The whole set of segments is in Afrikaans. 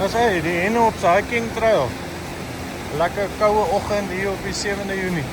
As hy, die henne op sy hiking trail. Lekker koue oggend hier op die 7de Junie.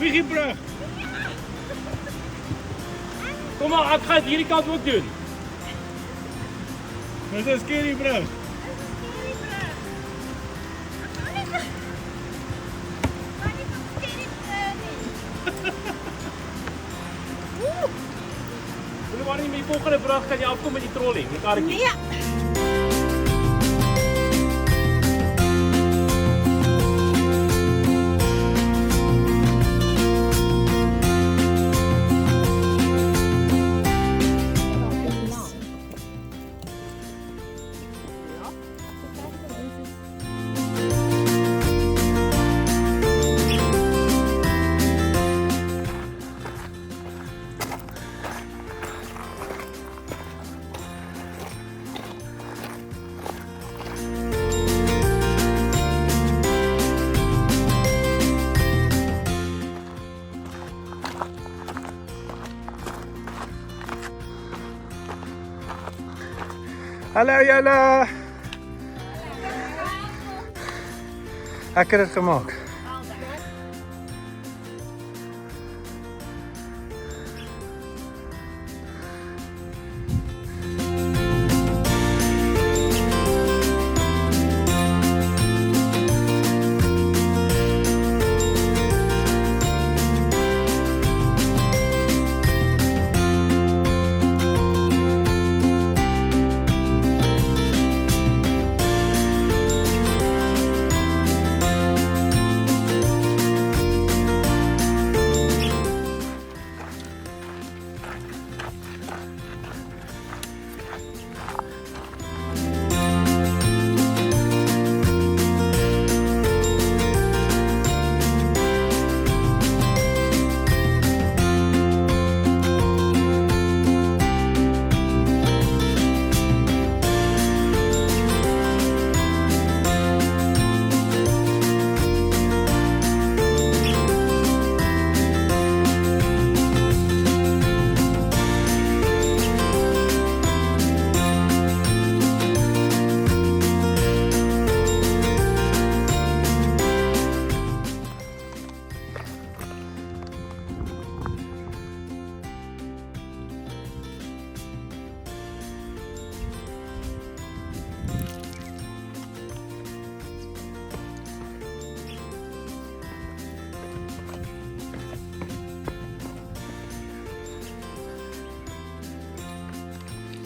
Wiegebrug. Kom maar, ek gaan dit hierdie kant ook doen. Dis 'n scary brug. Wil maar nie met die volgende brug kan jy afkom met die trolley, met karretjie. Nee. Hallo julle. Ek het dit gemaak.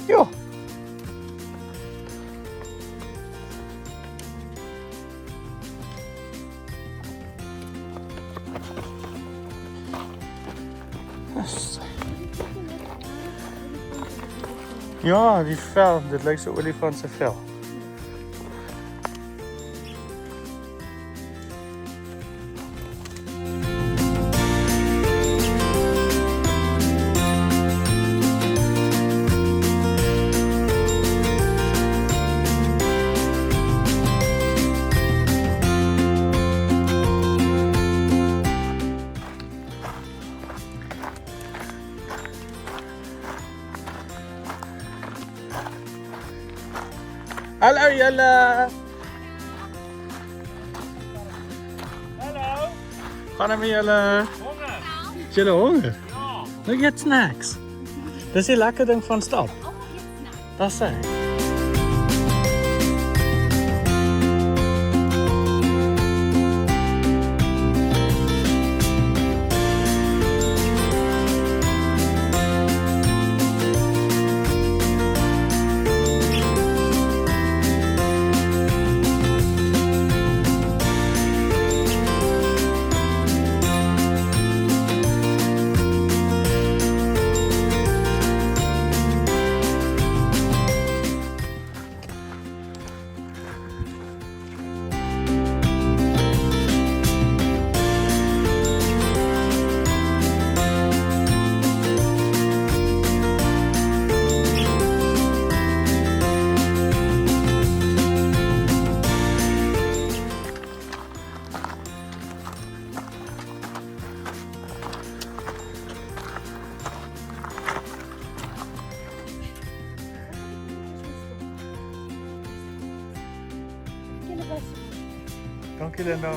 Jo. Ja, die vel, dit lyk so olifant se vel. Hallo julle. Hallo. Gaan dit met julle? Honger. Is julle honger? Ja. Nou eet snacks. Dis die lekker ding van stap. Dat sê. Dankie Linda.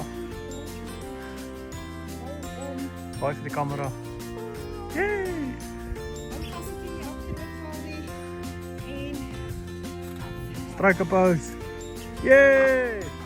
Baie vir die kamera. Yay! Struikelpose. Yay!